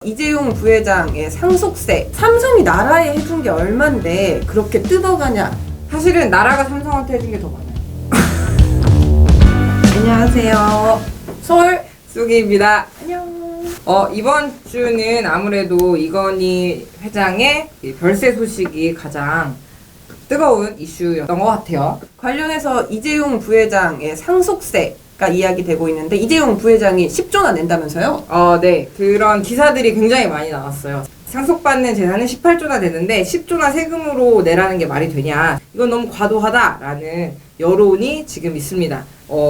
이재용 부회장의 상속세, 삼성이 나라에 해준 게 얼만데 그렇게 뜯어가냐? 사실은 나라가 삼성한테 해준 게 더 많아요. 안녕하세요. 서울 쑥이입니다. 안녕. 이번 주는 아무래도 이건희 회장의 이 별세 소식이 가장 뜨거운 이슈였던 것 같아요. 관련해서 이재용 부회장의 상속세가 이야기되고 있는데 이재용 부회장이 10조나 낸다면서요? 네. 그런 기사들이 굉장히 많이 나왔어요. 상속받는 재산은 18조나 되는데 10조나 세금으로 내라는 게 말이 되냐. 이건 너무 과도하다라는 여론이 지금 있습니다.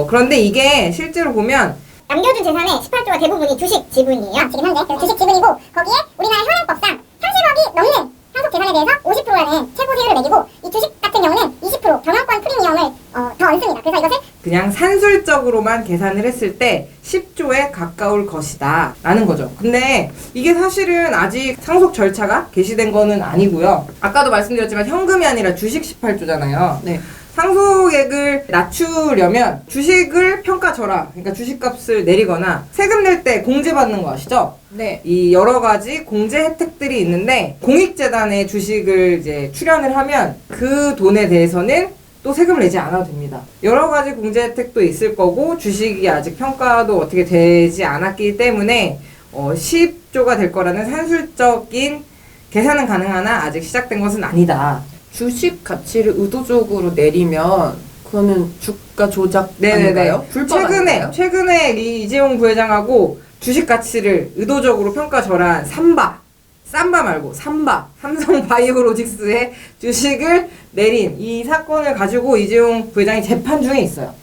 그런데 이게 실제로 보면 남겨준 재산의 18조가 대부분이 주식 지분이에요. 지금 현재 주식 지분이고 거기에 우리나라 현행법상 30억이 넘는 상속 재산에 대해서 50%라는 최고 세율을 매기고 이 주식 같은 경우는 20% 경영권 프리미엄을 더 얹습니다. 그래서 이것을 그냥 산술적으로만 계산을 했을 때 10조에 가까울 것이다 라는 거죠. 근데 이게 사실은 아직 상속 절차가 개시된 거는 아니고요. 아까도 말씀드렸지만 현금이 아니라 주식 18조잖아요. 네. 상속액을 낮추려면 주식을 평가절하, 그러니까 주식값을 내리거나 세금 낼 때 공제받는 거 아시죠? 네. 이 여러 가지 공제 혜택들이 있는데 공익재단에 주식을 이제 출연을 하면 그 돈에 대해서는 또 세금을 내지 않아도 됩니다. 여러 가지 공제 혜택도 있을 거고 주식이 아직 평가도 어떻게 되지 않았기 때문에 10조가 될 거라는 산술적인 계산은 가능하나 아직 시작된 것은 아니다. 주식 가치를 의도적으로 내리면 그거는 주가 조작 아닌가요? 불법 아닌가요? 최근에 이 이재용 부회장하고 주식 가치를 의도적으로 평가절하한 삼바 말고 삼성 바이오로직스의 주식을 내린 이 사건을 가지고 이재용 부회장이 재판 중에 있어요.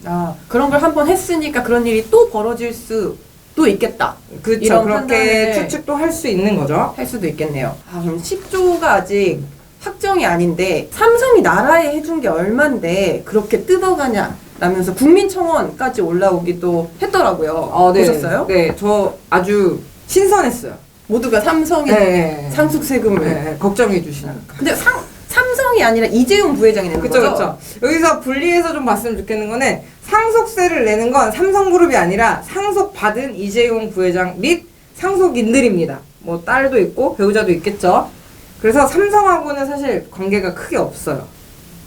그런 걸 한번 했으니까 그런 일이 또 벌어질 수도 있겠다. 그렇죠. 이런 그렇게 판단을 추측도 할 수 있는 거죠. 할 수도 있겠네요. 그럼 10조가 아직 확정이 아닌데 삼성이 나라에 해준 게 얼만데 그렇게 뜯어가냐 라면서 국민청원까지 올라오기도 했더라고요. 네. 보셨어요? 네, 저 아주 신선했어요. 모두가 삼성이 네. 상속세금을. 네, 걱정해 주시니까. 근데 삼성이 아니라 이재용 부회장이 내는 그쵸, 거죠? 그쵸. 여기서 분리해서 좀 봤으면 좋겠는 거는 상속세를 내는 건 삼성그룹이 아니라 상속받은 이재용 부회장 및 상속인들입니다. 뭐 딸도 있고 배우자도 있겠죠. 그래서 삼성하고는 사실 관계가 크게 없어요.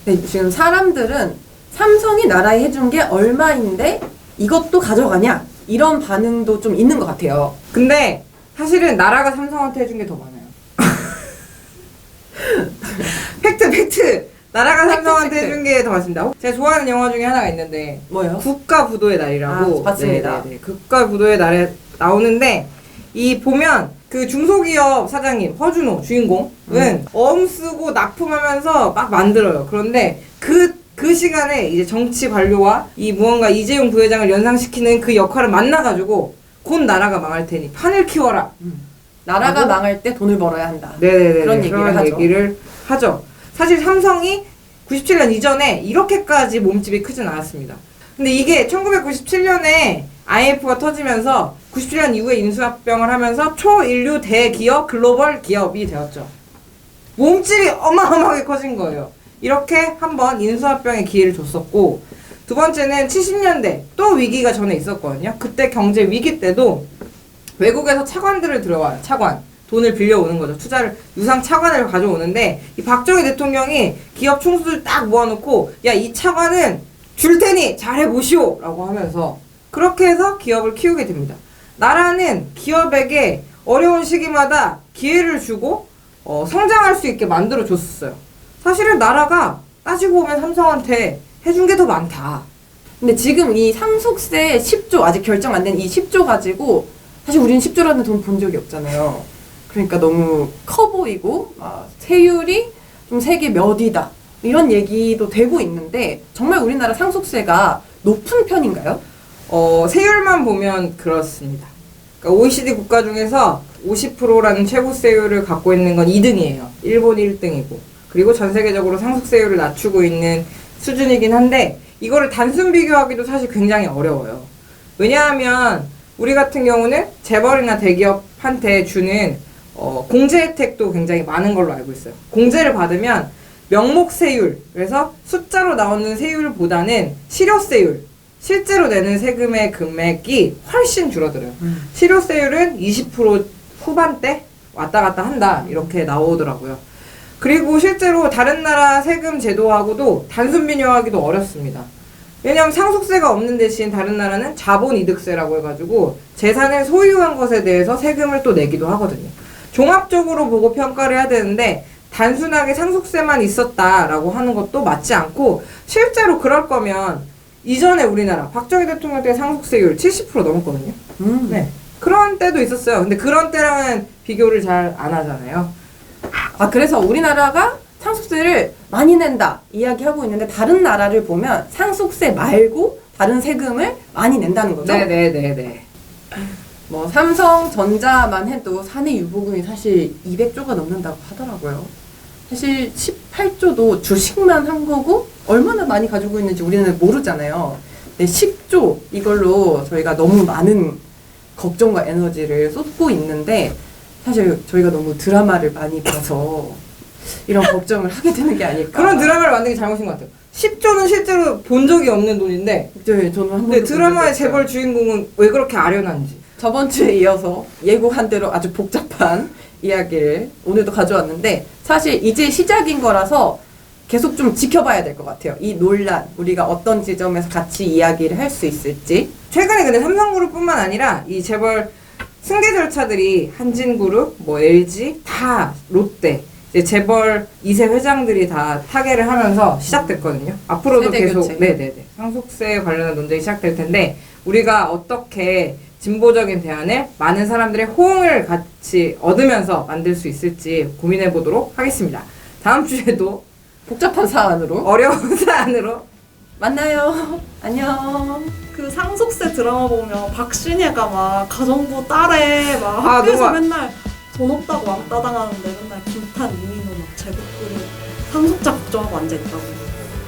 네, 지금 사람들은 삼성이 나라에 해준 게 얼마인데 이것도 가져가냐 이런 반응도 좀 있는 것 같아요. 근데 사실은 나라가 삼성한테 해준 게 더 많아요. 팩트! 나라가 삼성한테 해준 게 더 많습니다. 제가 좋아하는 영화 중에 하나가 있는데 뭐요? 국가부도의 날이라고. 봤습니다. 네네네. 국가부도의 날에 나오는데 이 보면 그 중소기업 사장님 허준호 주인공은 어음 쓰고 납품하면서 막 만들어요. 그런데 그 시간에 이제 정치 관료와 이 무언가 이재용 부회장을 연상시키는 그 역할을 만나가지고 곧 나라가 망할 테니 판을 키워라. 나라가 망할 때 돈을 벌어야 한다. 네네네. 그런 얘기를 하죠. 사실 삼성이 97년 이전에 이렇게까지 몸집이 크진 않았습니다. 근데 이게 1997년에 IMF가 터지면서 97년 이후에 인수합병을 하면서 초인류 대기업 글로벌 기업이 되었죠. 몸집이 어마어마하게 커진 거예요. 이렇게 한번 인수합병의 기회를 줬었고, 두 번째는 70년대 또 위기가 전에 있었거든요. 그때 경제 위기 때도 외국에서 차관들을 들어와요. 차관. 돈을 빌려오는 거죠. 투자를, 유상 차관을 가져오는데, 이 박정희 대통령이 기업 총수들 딱 모아놓고, 야, 이 차관은 줄 테니 잘해보시오! 라고 하면서, 그렇게 해서 기업을 키우게 됩니다. 나라는 기업에게 어려운 시기마다 기회를 주고, 성장할 수 있게 만들어줬었어요. 사실은 나라가 따지고 보면 삼성한테 해준 게 더 많다. 근데 지금 이 상속세 10조 아직 결정 안 된 이 10조 가지고 사실 우리는 10조라는 돈 본 적이 없잖아요. 그러니까 너무 커 보이고 세율이 좀 세계 몇이다 이런 얘기도 되고 있는데 정말 우리나라 상속세가 높은 편인가요? 세율만 보면 그렇습니다. 그러니까 OECD 국가 중에서 50%라는 최고세율을 갖고 있는 건 2등이에요. 일본이 1등이고. 그리고 전 세계적으로 상속세율을 낮추고 있는 수준이긴 한데 이거를 단순 비교하기도 사실 굉장히 어려워요. 왜냐하면 우리 같은 경우는 재벌이나 대기업한테 주는 공제 혜택도 굉장히 많은 걸로 알고 있어요. 공제를 받으면 명목세율, 그래서 숫자로 나오는 세율보다는 실효세율, 실제로 내는 세금의 금액이 훨씬 줄어들어요. 실효세율은 20% 후반대 왔다 갔다 한다 이렇게 나오더라고요. 그리고 실제로 다른 나라 세금 제도하고도 단순 비교하기도 어렵습니다. 왜냐하면 상속세가 없는 대신 다른 나라는 자본이득세라고 해가지고 재산을 소유한 것에 대해서 세금을 또 내기도 하거든요. 종합적으로 보고 평가를 해야 되는데 단순하게 상속세만 있었다라고 하는 것도 맞지 않고 실제로 그럴 거면 이전에 우리나라 박정희 대통령 때 상속세율 70% 넘었거든요. 네. 그런 때도 있었어요. 근데 그런 때랑은 비교를 잘 안 하잖아요. 아, 그래서 우리나라가 상속세를 많이 낸다 이야기하고 있는데 다른 나라를 보면 상속세 말고 다른 세금을 많이 낸다는 거죠? 네네네네. 뭐 삼성전자만 해도 사내 유보금이 사실 200조가 넘는다고 하더라고요. 사실 18조도 주식만 한 거고 얼마나 많이 가지고 있는지 우리는 모르잖아요. 근데 10조 이걸로 저희가 너무 많은 걱정과 에너지를 쏟고 있는데 사실 저희가 너무 드라마를 많이 봐서 이런 걱정을 하게 되는 게 아닐까. 그런 드라마를 만든 게 잘못인 것 같아요. 10조는 실제로 본 적이 없는 돈인데 네, 저는 한 번도 근데 드라마의 본 적이 재벌 없어요. 주인공은 왜 그렇게 아련한지. 저번 주에 이어서 예고한 대로 아주 복잡한 이야기를 오늘도 가져왔는데 사실 이제 시작인 거라서 계속 좀 지켜봐야 될 것 같아요. 이 논란 우리가 어떤 지점에서 같이 이야기를 할 수 있을지. 최근에 근데 삼성그룹뿐만 아니라 이 재벌 승계 절차들이 한진그룹, 뭐 LG, 다 롯데 이제 재벌 2세 회장들이 다 타계를 하면서 시작됐거든요. 앞으로도 세대 계속 교체. 네네네 상속세 관련한 논쟁이 시작될 텐데 우리가 어떻게 진보적인 대안을 많은 사람들의 호응을 같이 얻으면서 만들 수 있을지 고민해 보도록 하겠습니다. 다음 주에도 복잡한 사안으로 어려운 사안으로 만나요. 안녕. 그 상속세 드라마 보면 박신혜가 막 가정부 딸에 막 아, 학교에서 너무 맨날 돈 없다고 왕따 당하는데 맨날 김탄, 이민호 막 제국들이 상속자 걱정하고 앉아있다고.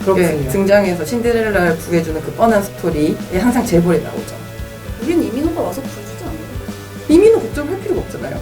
그렇군요. 등장해서 신데렐라를 구해주는 그 뻔한 스토리에 항상 재벌이 나오죠. 우린 이민호가 와서 구해주지 않나? 이민호 걱정할 필요가 없잖아요.